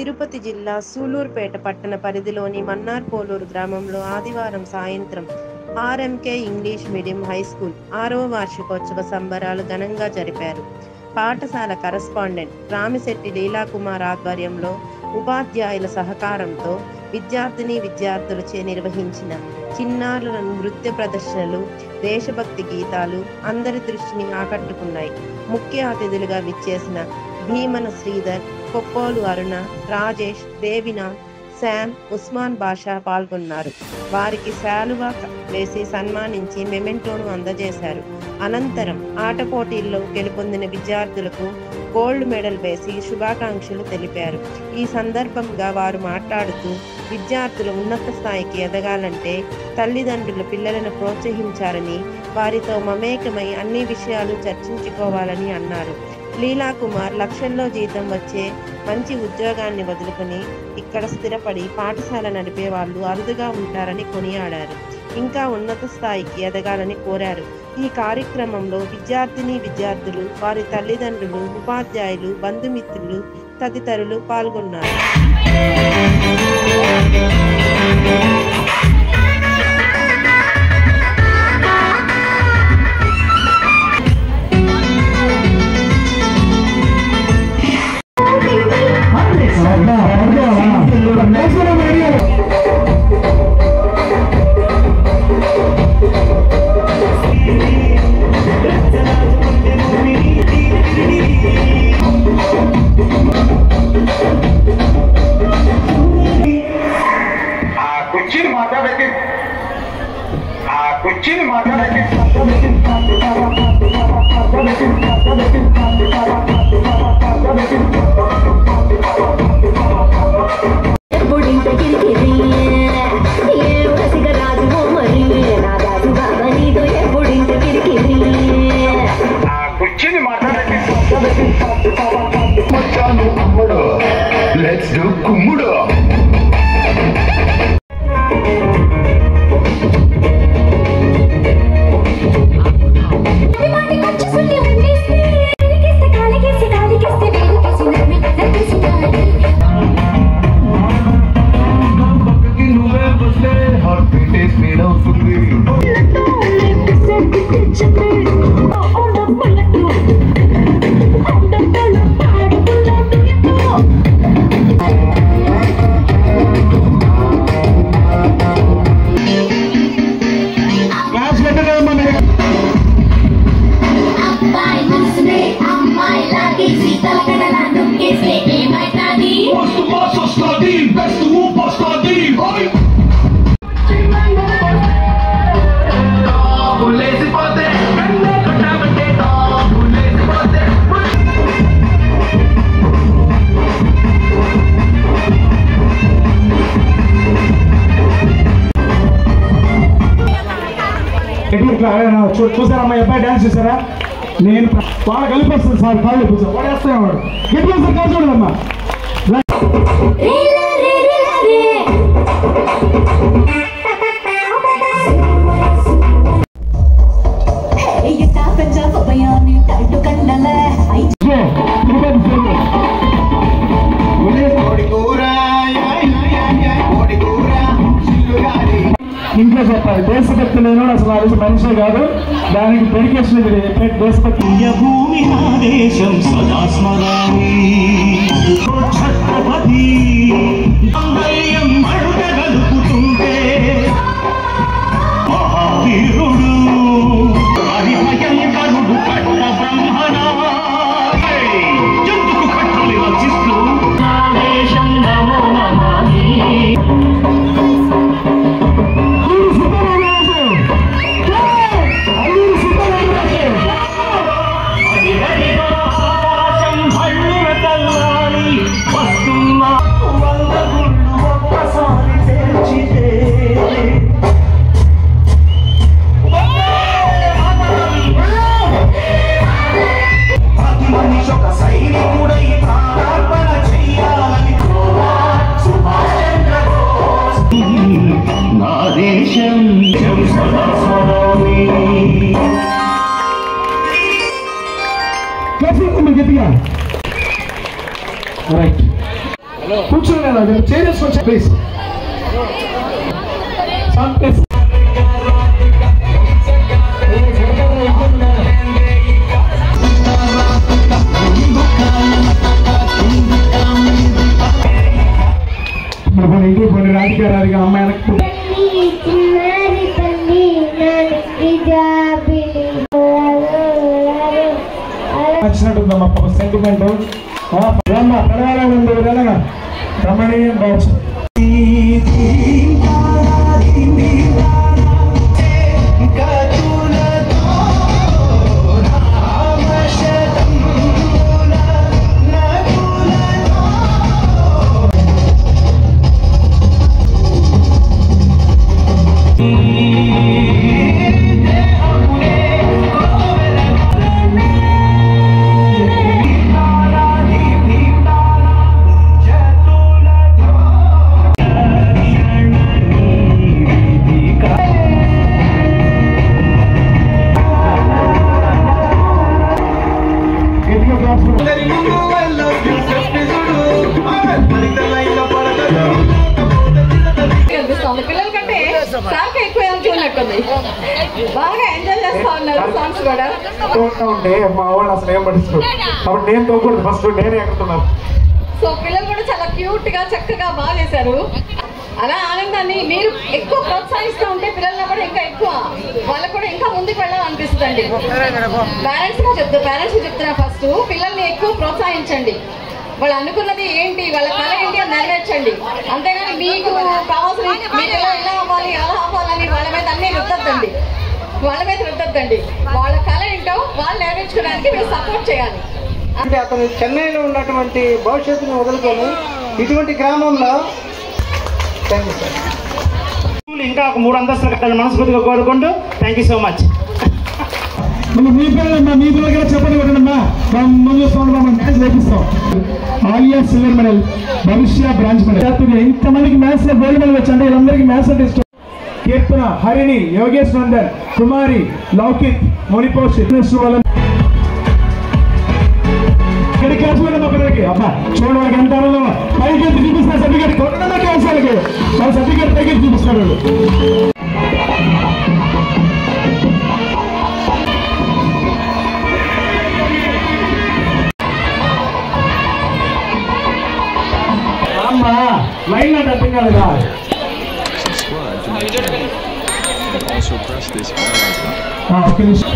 తిరుపతి జిల్లా సూలూరుపేట పట్టణ పరిధిలోని మన్నార్పోలూరు గ్రామంలో ఆదివారం సాయంత్రం ఆర్ఎంకే ఇంగ్లీష్ మీడియం హైస్కూల్ 6వ వార్షికోత్సవ సంబరాలు ఘనంగా జరిపారు. పాఠశాల కరస్పాండెంట్ రామిశెట్టి లీలాకుమార్ ఆధ్వర్యంలో ఉపాధ్యాయుల సహకారంతో విద్యార్థులచే నిర్వహించిన చిన్నారుల నృత్య ప్రదర్శనలు, దేశభక్తి గీతాలు అందరి దృష్టిని ఆకట్టుకున్నాయి. ముఖ్య అతిథులుగా విచ్చేసిన భీమన శ్రీధర్, కొప్పోలు అరుణ, రాజేష్, దేవినాథ్, శామ్, ఉస్మాన్ బాషా పాల్గొన్నారు. వారికి శాలువా వేసి సన్మానించి మెమెంటోను అందజేశారు. అనంతరం ఆట పోటీల్లో గెలుపొందిన విద్యార్థులకు గోల్డ్ మెడల్ వేసి శుభాకాంక్షలు తెలిపారు. ఈ సందర్భంగా వారు మాట్లాడుతూ విద్యార్థులు ఉన్నత స్థాయికి ఎదగాలంటే తల్లిదండ్రులు పిల్లలను ప్రోత్సహించారని, వారితో మమేకమై అన్ని విషయాలు చర్చించుకోవాలని అన్నారు. లీలాకుమార్ లక్షల్లో జీతం వచ్చే మంచి ఉద్యోగాన్ని వదులుకొని ఇక్కడ స్థిరపడి పాఠశాల నడిపే వాళ్ళు అరుదుగా ఉంటారని కొనియాడారు. ఇంకా ఉన్నత స్థాయికి ఎదగాలని కోరారు. ఈ కార్యక్రమంలో విద్యార్థులు, వారి తల్లిదండ్రులు, ఉపాధ్యాయులు, బంధుమిత్రులు తదితరులు పాల్గొన్నారు. Let's do Kumudo. చూసారా మా అబ్బాయి డాన్స్ చూసారా? నేను వాళ్ళ కలిపేస్తాను సార్, కాళ్ళు కూర్చో పడేస్తాడు గట్టిగా సార్ కాదు చూడదమ్మా. ఇంట్లో చెప్పాలి దేశభక్తి లేని అసలు ఆ రోజు మనిషే కాదు, దానికి డెడికేషన్ దేశభక్తి. భూమి నా దేశం సదా స్మరామి ఛత్రపతి అడుగలుపుతుంటే మహావీరుడు హరిభయంకరుడు కట్ట బ్రహ్మణ ఎందుకు కట్టలు రచిస్తూ నా దేశం నమో నమామి. గట్టిగా రైట్ కూర్చోలేదు చేరేసుకొని ప్లీజ్. ఇంటికి పోయి రాధికారాధిగా అమ్మాయి వచ్చినట్టుందమ్మా సెంటిమెంట్ పడవాలని ఉంది విధానంగా రమణీయం బాగుంది. పిల్లల కంటే సార్కి ఎక్కువ చూడనట్టుంది. బాగా ఎంజాయ్ చేస్తా ఉన్నారు సాంగ్స్ కూడా. ఉంటే మా వాళ్ళు అసలు ఏం పట్టించుకో కాబట్టి నేను తోకూడదు ఫస్ట్ నేనే ఎక్కుతున్నాను. సో పిల్లలు కూడా చాలా క్యూట్ గా చక్కగా బాగా చేశారు. అలా ఆనందాన్ని మీరు ఎక్కువ ప్రోత్సహిస్తూ ఉంటే పిల్లల్లో కూడా ఇంకా ఎక్కువ వాళ్ళకు కూడా ఇంకా ముందుకు వెళ్ళాలనిపిస్తుందండి. పేరెంట్స్ చెప్తున్నా ఫస్ట్ పిల్లల్ని ఎక్కువ ప్రోత్సహించండి. వాళ్ళు అనుకున్నది ఏంటి, వాళ్ళ కళ ఏంటి అని నెరవేర్చండి. అంతేగాని మీకు కావాల్సిన మీకు ఇలా అవ్వాలి అలా అవ్వాలని వాళ్ళ మీద అన్నీ రుద్దద్దండి. వాళ్ళ కళ ఏంటో వాళ్ళు నెరవేర్చుకోవడానికి మీరు సపోర్ట్ చేయాలి. అంటే అతను చెన్నైలో ఉన్నటువంటి భవిష్యత్తును వదులుకొని ఇటువంటి గ్రామంలో ఇంకా ఒక 3 అంతస్తులు కట్టాలని మనస్ఫూర్తిగా కోరుకుంటూ థ్యాంక్ యూ సో మచ్. మీ పిల్లలమ్మా మీ పిల్లలకి చెప్పండి కొట్టండమ్మా ముందు మ్యాథ్స్ నేర్పిస్తాం. ఆలియా సిల్వర్ మెడల్, భవిష్య బ్రాంచ్ మెడల్. ఇంతమందికి మ్యాథ్స్ లో గోల్డ్ మెడల్ వచ్చి అంటే వీళ్ళందరికీ మ్యాథ్స్ అంటే ఇష్టం. కీర్తన, హరిణి, యోగేష్ నందన్, కుమారి, లౌకిక్, మణిపోష్ ఇక్కడికి కలిసిపోయిన మా పిల్లలకి అబ్బా చూడండి వాళ్ళకి ఎంత ఆనందం. పైకి ఎత్తి చూపిస్తున్నారు సర్టిఫికేట్ కొట్టడమే వాళ్ళకి వాళ్ళ సర్టిఫికేట్ పైకి ఎత్తి చూపిస్తారు. అమ్మా లైన్ అంటే అర్థం కాలేదా? ఒక్క నిమిషం